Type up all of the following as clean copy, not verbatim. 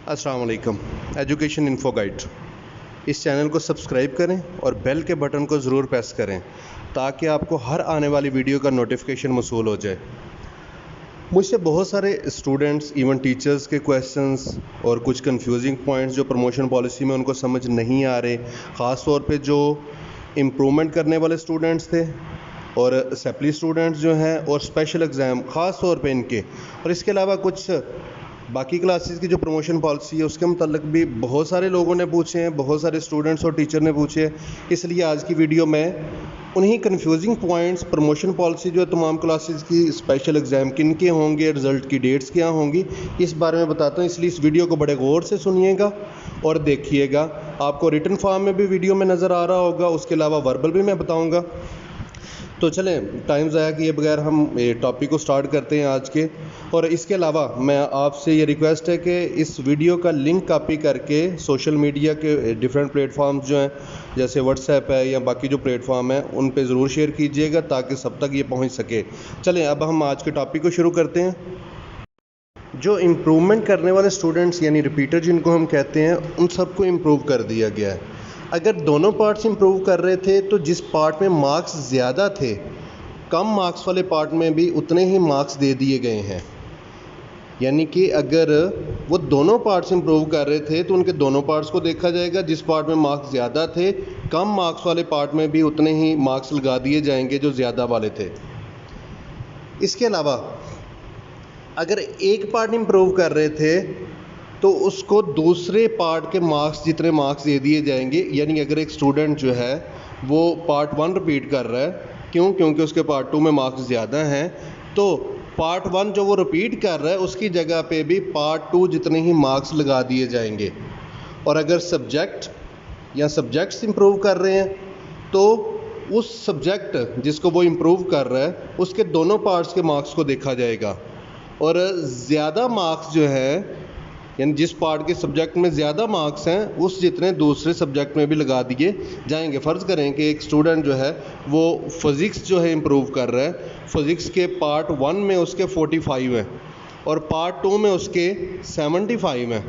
अस्सलाम वालेकुम। Education info guide, इस चैनल को सब्सक्राइब करें और बेल के बटन को ज़रूर प्रेस करें ताकि आपको हर आने वाली वीडियो का नोटिफिकेशन मौसूल हो जाए। मुझसे बहुत सारे स्टूडेंट्स इवन टीचर्स के क्वेश्चंस और कुछ कंफ्यूजिंग पॉइंट्स जो प्रमोशन पॉलिसी में उनको समझ नहीं आ रहे, ख़ास तौर पे जो इम्प्रूवमेंट करने वाले स्टूडेंट्स थे और सप्ली स्टूडेंट्स जो हैं और स्पेशल एग्ज़ाम ख़ास तौर पे इनके, और इसके अलावा कुछ बाकी क्लासेस की जो प्रमोशन पॉलिसी है उसके मतलब भी बहुत सारे लोगों ने पूछे हैं, बहुत सारे स्टूडेंट्स और टीचर ने पूछे हैं। इसलिए आज की वीडियो में उन्हीं कन्फ्यूजिंग पॉइंट्स, प्रमोशन पॉलिसी जो है तमाम क्लासेस की, स्पेशल एग्ज़ाम किन के होंगे, रिज़ल्ट की डेट्स क्या होंगी, इस बारे में बताता हूँ। इसलिए इस वीडियो को बड़े गौर से सुनिएगा और देखिएगा। आपको रिटन फॉर्म में भी वीडियो में नज़र आ रहा होगा, उसके अलावा वर्बल भी मैं बताऊँगा। तो चलें, टाइम ज़ाया किए बगैर हम टॉपिक को स्टार्ट करते हैं आज के। और इसके अलावा मैं आपसे ये रिक्वेस्ट है कि इस वीडियो का लिंक कॉपी करके सोशल मीडिया के डिफरेंट प्लेटफॉर्म्स जो हैं, जैसे व्हाट्सएप है या बाकी जो प्लेटफॉर्म है, उन पे ज़रूर शेयर कीजिएगा ताकि सब तक ये पहुंच सके। चलें, अब हम आज के टॉपिक को शुरू करते हैं। जो इम्प्रूवमेंट करने वाले स्टूडेंट्स यानी रिपीटर जिनको हम कहते हैं, उन सबको इम्प्रूव कर दिया गया है। अगर दोनों पार्ट्स इम्प्रूव कर रहे थे तो जिस पार्ट में मार्क्स ज़्यादा थे, कम मार्क्स वाले पार्ट में भी उतने ही मार्क्स दे दिए गए हैं। यानी कि अगर वो दोनों पार्ट्स इम्प्रूव कर रहे थे तो उनके दोनों पार्ट्स को देखा जाएगा। जिस पार्ट में मार्क्स ज़्यादा थे, कम मार्क्स वाले पार्ट में भी उतने ही मार्क्स लगा दिए जाएंगे जो ज़्यादा वाले थे। इसके अलावा अगर एक पार्ट इम्प्रूव कर रहे थे तो उसको दूसरे पार्ट के मार्क्स जितने मार्क्स दे दिए जाएंगे। यानी अगर एक स्टूडेंट जो है वो पार्ट 1 रिपीट कर रहा है, क्योंकि उसके पार्ट 2 में मार्क्स ज़्यादा हैं, तो पार्ट 1 जो वो रिपीट कर रहा है उसकी जगह पे भी पार्ट 2 जितने ही मार्क्स लगा दिए जाएंगे। और अगर सब्जेक्ट या सब्जेक्ट्स इम्प्रूव कर रहे हैं तो उस सब्जेक्ट जिसको वो इम्प्रूव कर रहा है उसके दोनों पार्ट्स के मार्क्स को देखा जाएगा। और ज़्यादा मार्क्स जो है, यानी जिस पार्ट के सब्जेक्ट में ज़्यादा मार्क्स हैं, उस जितने दूसरे सब्जेक्ट में भी लगा दिए जाएंगे। फ़र्ज़ करें कि एक स्टूडेंट जो है वो फ़िज़िक्स जो है इम्प्रूव कर रहा है, फ़िज़िक्स के पार्ट 1 में उसके 45 हैं और पार्ट 2 में उसके 75 हैं।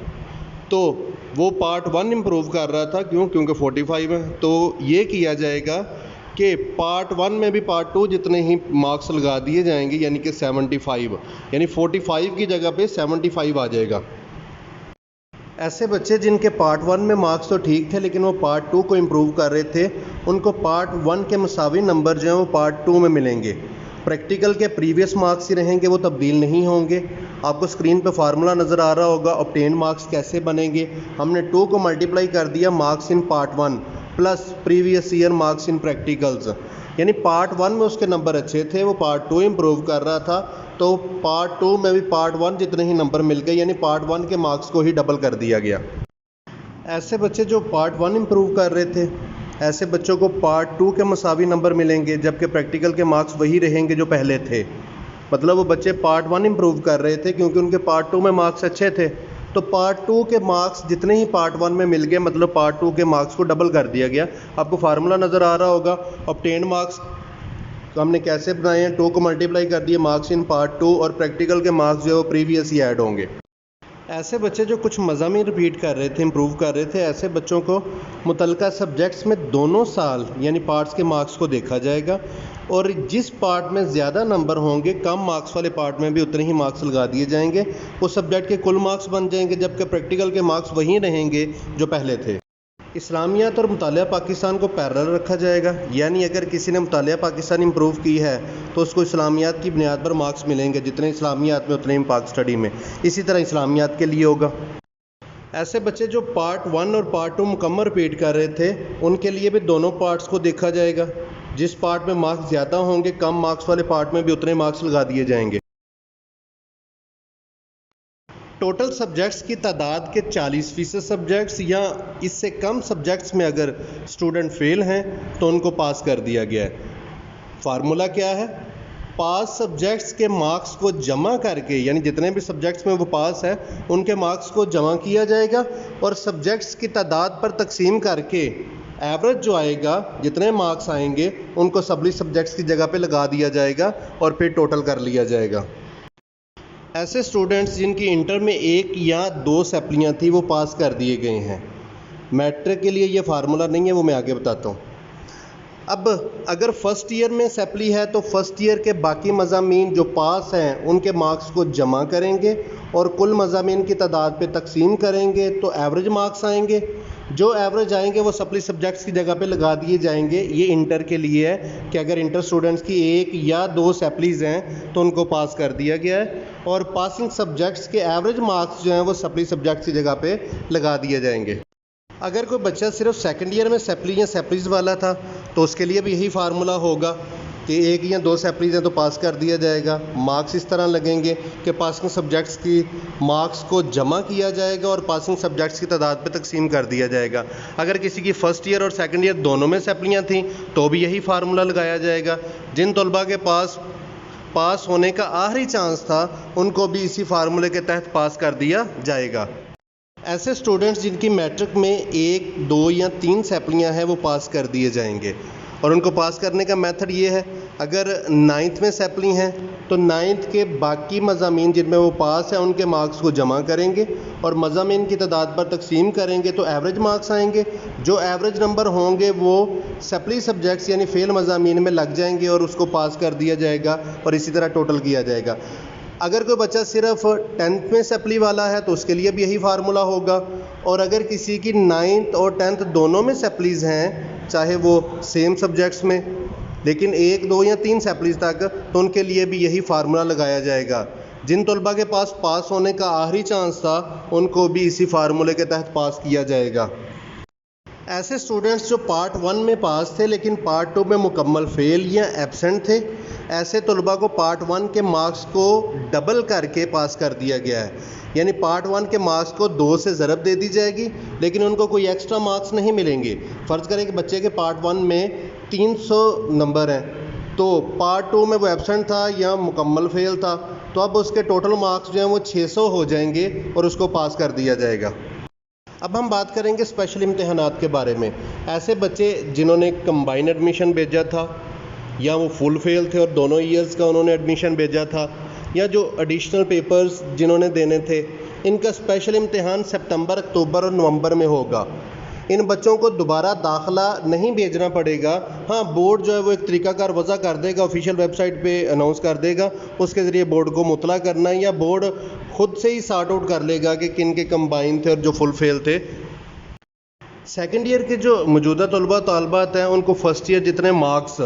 तो वो पार्ट 1 इम्प्रूव कर रहा था, क्योंकि 45 है, तो ये किया जाएगा कि पार्ट 1 में भी पार्ट 2 जितने ही मार्क्स लगा दिए जाएंगे, यानी कि 75, यानी 45 की जगह पे 75 आ जाएगा। ऐसे बच्चे जिनके पार्ट 1 में मार्क्स तो ठीक थे लेकिन वो पार्ट 2 को इम्प्रूव कर रहे थे, उनको पार्ट 1 के मुसावी नंबर जो हैं वो पार्ट 2 में मिलेंगे। प्रैक्टिकल के प्रीवियस मार्क्स ही रहेंगे, वो तब्दील नहीं होंगे। आपको स्क्रीन पे फार्मूला नज़र आ रहा होगा, ऑब्टेन मार्क्स कैसे बनेंगे। हमने 2 को मल्टीप्लाई कर दिया marks in part 1 plus previous year marks in practicals. यानी पार्ट 1 में उसके नंबर अच्छे थे, वो पार्ट 2 इम्प्रूव कर रहा था, तो पार्ट 2 में भी पार्ट 1 जितने ही नंबर मिल गए, यानी पार्ट 1 के मार्क्स को ही डबल कर दिया गया। ऐसे बच्चे जो पार्ट 1 इम्प्रूव कर रहे थे, ऐसे बच्चों को पार्ट 2 के मसावी नंबर मिलेंगे, जबकि प्रैक्टिकल के मार्क्स वही रहेंगे जो पहले थे। मतलब वो बच्चे पार्ट 1 इम्प्रूव कर रहे थे क्योंकि उनके पार्ट 2 में मार्क्स अच्छे थे, तो पार्ट 2 के मार्क्स जितने ही पार्ट 1 में मिल गए, मतलब पार्ट 2 के मार्क्स को डबल कर दिया गया। आपको फार्मूला नज़र आ रहा होगा, ऑब्टेन मार्क्स हमने कैसे बनाए हैं, 2 को मल्टीप्लाई कर दिए मार्क्स इन पार्ट 2 और प्रैक्टिकल के मार्क्स जो है वो प्रीवियस ही ऐड होंगे। ऐसे बच्चे जो कुछ मज़ामी रिपीट कर रहे थे, इम्प्रूव कर रहे थे, ऐसे बच्चों को मुतलका सब्जेक्ट्स में दोनों साल यानी पार्ट्स के मार्क्स को देखा जाएगा और जिस पार्ट में ज़्यादा नंबर होंगे, कम मार्क्स वाले पार्ट में भी उतने ही मार्क्स लगा दिए जाएंगे। उस सब्जेक्ट के कुल मार्क्स बन जाएंगे, जबकि प्रैक्टिकल के मार्क्स वही रहेंगे जो पहले थे। इस्लामियात और मुतालिया पाकिस्तान को पैरेलल रखा जाएगा, यानी अगर किसी ने मुतालिया पाकिस्तान इम्प्रूव की है तो उसको इस्लामियात की बुनियाद पर मार्क्स मिलेंगे, जितने इस्लामियात में उतने इम्पाक्ट स्टडी में। इसी तरह इस्लामियात के लिए होगा। ऐसे बच्चे जो पार्ट 1 और पार्ट 2 मुकम्मल रिपीट कर रहे थे, उनके लिए भी दोनों पार्ट्स को देखा जाएगा। जिस पार्ट में मार्क्स ज़्यादा होंगे, कम मार्क्स वाले पार्ट में भी उतने मार्क्स लगा दिए जाएंगे। टोटल सब्जेक्ट्स की तादाद के 40% सब्जेक्ट्स या इससे कम सब्जेक्ट्स में अगर स्टूडेंट फेल हैं तो उनको पास कर दिया गया है। फार्मूला क्या है? पास सब्जेक्ट्स के मार्क्स को जमा करके, यानी जितने भी सब्जेक्ट्स में वो पास है उनके मार्क्स को जमा किया जाएगा और सब्जेक्ट्स की तादाद पर तकसीम करके एवरेज जो आएगा, जितने मार्क्स आएंगे उनको सभी सब्जेक्ट्स की जगह पे लगा दिया जाएगा और फिर टोटल कर लिया जाएगा। ऐसे स्टूडेंट्स जिनकी इंटर में 1 या 2 सप्लियाँ थी वो पास कर दिए गए हैं। मैट्रिक के लिए ये फार्मूला नहीं है, वो मैं आगे बताता हूँ। अब अगर फ़र्स्ट ईयर में सप्ली है तो फ़र्स्ट ईयर के बाकी मज़ामीन जो पास हैं उनके मार्क्स को जमा करेंगे और कुल मज़ामीन की तादाद पे तकसीम करेंगे तो एवरेज मार्क्स आएंगे। जो एवरेज आएंगे वो सप्ली सब्जेक्ट्स की जगह पे लगा दिए जाएंगे। ये इंटर के लिए है कि अगर इंटर स्टूडेंट्स की 1 या 2 सप्लीज़ हैं तो उनको पास कर दिया गया है और पासिंग सब्जेक्ट्स के एवरेज मार्क्स जो हैं वो सप्ली सब्जेक्ट्स की जगह पे लगा दिए जाएंगे। अगर कोई बच्चा सिर्फ सेकंड ईयर में सप्ली या सप्लीज़ वाला था तो उसके लिए भी यही फार्मूला होगा कि 1 या 2 सप्लीज़ हैं तो पास कर दिया जाएगा। मार्क्स इस तरह लगेंगे कि पासिंग सब्जेक्ट्स की मार्क्स को जमा किया जाएगा और पासिंग सब्जेक्ट्स की तादाद पे तकसीम कर दिया जाएगा। अगर किसी की फ़र्स्ट ईयर और सेकंड ईयर दोनों में सप्लियाँ थीं तो भी यही फार्मूला लगाया जाएगा। जिन तलबा के पास होने का आखिरी चांस था उनको भी इसी फार्मूले के तहत पास कर दिया जाएगा। ऐसे स्टूडेंट्स जिनकी मैट्रिक में 1, 2 या 3 सप्लियाँ हैं वो पास कर दिए जाएंगे और उनको पास करने का मेथड ये है, अगर 9th में सप्ली हैं तो 9th के बाकी मज़ामीन जिनमें वो पास हैं उनके मार्क्स को जमा करेंगे और मज़ामीन की तादाद पर तकसीम करेंगे तो एवरेज मार्क्स आएंगे। जो एवरेज नंबर होंगे वो सप्ली सब्जेक्ट्स यानी फ़ेल मज़ामीन में लग जाएंगे और उसको पास कर दिया जाएगा और इसी तरह टोटल किया जाएगा। अगर कोई बच्चा सिर्फ 10th में सप्ली वाला है तो उसके लिए भी यही फार्मूला होगा और अगर किसी की 9th और 10th दोनों में सप्लीज़ हैं, चाहे वो सेम सब्जेक्ट्स में लेकिन 1, 2 या 3 सप्लीज़ तक, तो उनके लिए भी यही फार्मूला लगाया जाएगा। जिन तलबा के पास होने का आखिरी चांस था उनको भी इसी फार्मूले के तहत पास किया जाएगा। ऐसे स्टूडेंट्स जो पार्ट 1 में पास थे लेकिन पार्ट 2 में मुकम्मल फ़ेल या एब्सेंट थे, ऐसे तलबा को पार्ट 1 के मार्क्स को डबल करके पास कर दिया गया है। यानी पार्ट 1 के मार्क्स को 2 से ज़रब दे दी जाएगी लेकिन उनको कोई एक्स्ट्रा मार्क्स नहीं मिलेंगे। फ़र्ज़ करें कि बच्चे के पार्ट 1 में 300 नंबर हैं तो पार्ट 2 में वो एब्सेंट था या मुकम्मल फ़ेल था तो अब उसके टोटल मार्क्स जो हैं वो 600 हो जाएंगे और उसको पास कर दिया जाएगा। अब हम बात करेंगे स्पेशल इम्तिहानात के बारे में। ऐसे बच्चे जिन्होंने कंबाइन एडमिशन भेजा था या वो फुल फेल थे और दोनों ईयर्स का उन्होंने एडमिशन भेजा था या जो एडिशनल पेपर्स जिन्होंने देने थे, इनका स्पेशल इम्तिहान सितंबर, अक्टूबर और नवंबर में होगा। इन बच्चों को दोबारा दाखिला नहीं भेजना पड़ेगा। हाँ, बोर्ड जो है वो एक तरीक़ाकार वज़ा कर देगा, ऑफिशियल वेबसाइट पे अनाउंस कर देगा, उसके ज़रिए बोर्ड को मुतला करना है या बोर्ड खुद से ही सॉर्ट आउट कर लेगा कि किन के कंबाइन थे और जो फुल फेल थे। सेकेंड ईयर के जो मौजूदा तलबा तालबात हैं उनको फ़र्स्ट ईयर जितने मार्क्स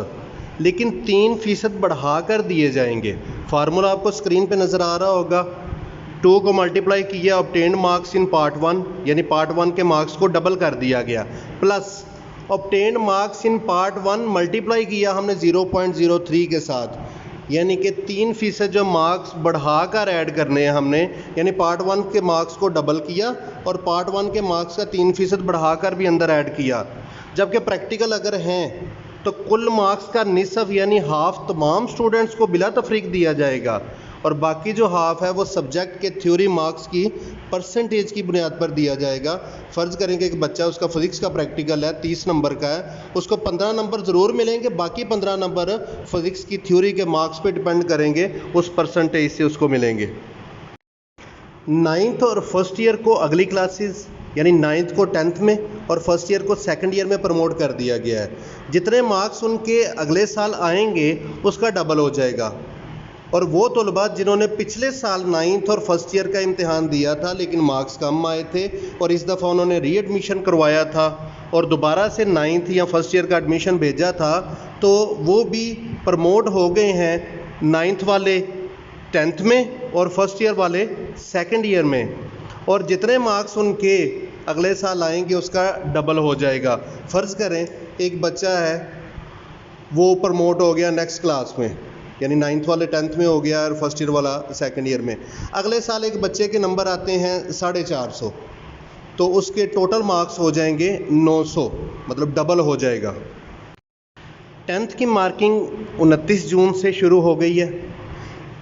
लेकिन 3% बढ़ा कर दिए जाएंगे। फार्मूला आपको स्क्रीन पे नज़र आ रहा होगा। 2 को मल्टीप्लाई किया ऑब्टेन्ड मार्क्स इन पार्ट 1 यानी पार्ट 1 के मार्क्स को डबल कर दिया गया, plus obtained marks in part 1 multiply किया हमने 0.03 के साथ, यानी कि 3% जो मार्क्स बढ़ा कर ऐड करने हैं हमने, यानी पार्ट 1 के मार्क्स को डबल किया और पार्ट 1 के मार्क्स का 3% बढ़ा कर भी अंदर ऐड किया। जबकि प्रैक्टिकल अगर हैं तो कुल मार्क्स का निसफ यानी हाफ तमाम स्टूडेंट्स को बिला तफरीक दिया जाएगा और बाकी जो हाफ है वो सब्जेक्ट के थ्योरी मार्क्स की परसेंटेज की बुनियाद पर दिया जाएगा। फ़र्ज़ करेंगे कि बच्चा उसका फिज़िक्स का प्रैक्टिकल है 30 नंबर का है, उसको 15 नंबर ज़रूर मिलेंगे, बाकी 15 नंबर फिज़िक्स की थ्योरी के मार्क्स पे डिपेंड करेंगे, उस परसेंटेज से उसको मिलेंगे। 9th और फर्स्ट ईयर को अगली क्लासेस यानी 9th को 10th में और फर्स्ट ईयर को सेकंड ईयर में प्रमोट कर दिया गया है। जितने मार्क्स उनके अगले साल आएंगे उसका डबल हो जाएगा और वो तलबा जिन्होंने पिछले साल 9th और फर्स्ट ईयर का इम्तिहान दिया था लेकिन मार्क्स कम आए थे और इस दफ़ा उन्होंने री एडमिशन करवाया था और दोबारा से 9th या फर्स्ट ईयर का एडमिशन भेजा था तो वो भी प्रमोट हो गए हैं 9th वाले 10th में और फर्स्ट ईयर वाले सेकंड ईयर में, और जितने मार्क्स उनके अगले साल आएंगे उसका डबल हो जाएगा। फ़र्ज़ करें एक बच्चा है वो प्रमोट हो गया नेक्स्ट क्लास में, यानी 9th वाले 10th में हो गया और फर्स्ट ईयर वाला सेकंड ईयर में। अगले साल एक बच्चे के नंबर आते हैं 450, तो उसके टोटल मार्क्स हो जाएंगे 900, मतलब डबल हो जाएगा। 10th की मार्किंग 29 जून से शुरू हो गई है।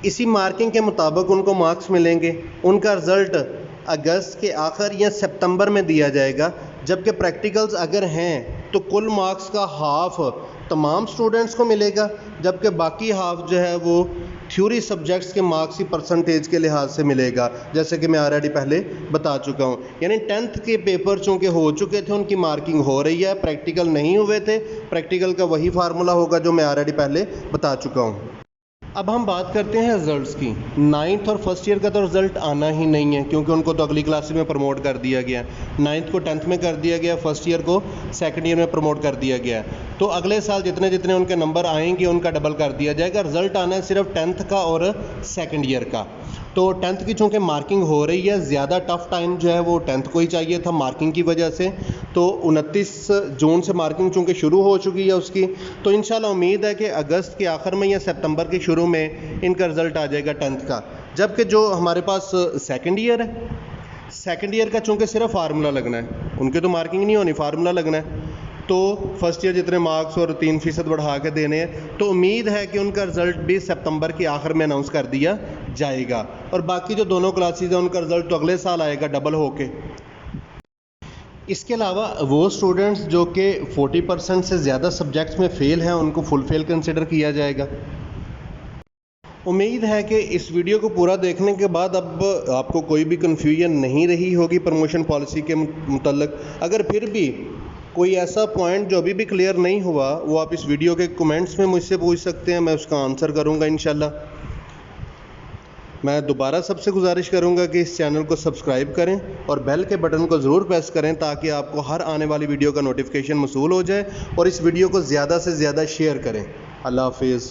इसी मार्किंग के मुताबिक उनको मार्क्स मिलेंगे। उनका रिज़ल्ट अगस्त के आखिर या सितंबर में दिया जाएगा, जबकि प्रैक्टिकल्स अगर हैं तो कुल मार्क्स का हाफ तमाम स्टूडेंट्स को मिलेगा, जबकि बाकी हाफ जो है वो थ्योरी सब्जेक्ट्स के मार्क्स की परसेंटेज के लिहाज से मिलेगा, जैसे कि मैं ऑलरेडी पहले बता चुका हूँ। यानी 10th के पेपर चूँकि हो चुके थे, उनकी मार्किंग हो रही है, प्रैक्टिकल नहीं हुए थे, प्रैक्टिकल का वही फार्मूला होगा जो मैं ऑलरेडी पहले बता चुका हूँ। अब हम बात करते हैं रिज़ल्ट्स की। 9th और फर्स्ट ईयर का तो रिज़ल्ट आना ही नहीं है, क्योंकि उनको तो अगली क्लास में प्रमोट कर दिया गया। 9th को 10th में कर दिया गया, फर्स्ट ईयर को सेकंड ईयर में प्रमोट कर दिया गया। तो अगले साल जितने जितने उनके नंबर आएंगे उनका डबल कर दिया जाएगा। रिज़ल्ट आना है सिर्फ 10th का और सेकंड ईयर का। तो 10th की चूँकि मार्किंग हो रही है, ज़्यादा टफ टाइम जो है वो 10th को ही चाहिए था मार्किंग की वजह से। तो 29 जून से मार्किंग चूँकि शुरू हो चुकी है उसकी, तो इंशाल्लाह उम्मीद है कि अगस्त के आखिर में या सितंबर के शुरू में इनका रिज़ल्ट आ जाएगा 10th का। जबकि जो हमारे पास सेकंड ईयर है, सेकंड ईयर का चूँकि सिर्फ फार्मूला लगना है, उनके तो मार्किंग नहीं होनी, फार्मूला लगना है। तो फर्स्ट ईयर जितने मार्क्स और 3% बढ़ा के देने हैं, तो उम्मीद है कि उनका रिज़ल्ट भी सितंबर के आखिर में अनाउंस कर दिया जाएगा। और बाकी जो दोनों क्लासेस हैं उनका रिज़ल्ट तो अगले साल आएगा डबल होके। इसके अलावा वो स्टूडेंट्स जो कि 40% से ज़्यादा सब्जेक्ट्स में फ़ेल हैं, उनको फुल फेल कंसिडर किया जाएगा। उम्मीद है कि इस वीडियो को पूरा देखने के बाद अब आपको कोई भी कन्फ्यूजन नहीं रही होगी प्रमोशन पॉलिसी के मुतल्लिक। अगर फिर भी कोई ऐसा पॉइंट जो अभी भी क्लियर नहीं हुआ, वो आप इस वीडियो के कमेंट्स में मुझसे पूछ सकते हैं, मैं उसका आंसर करूंगा इंशाल्लाह। मैं दोबारा सबसे गुजारिश करूंगा कि इस चैनल को सब्सक्राइब करें और बेल के बटन को ज़रूर प्रेस करें, ताकि आपको हर आने वाली वीडियो का नोटिफिकेशन मौसूल हो जाए। और इस वीडियो को ज़्यादा से ज़्यादा शेयर करें। अल्लाह हाफिज़।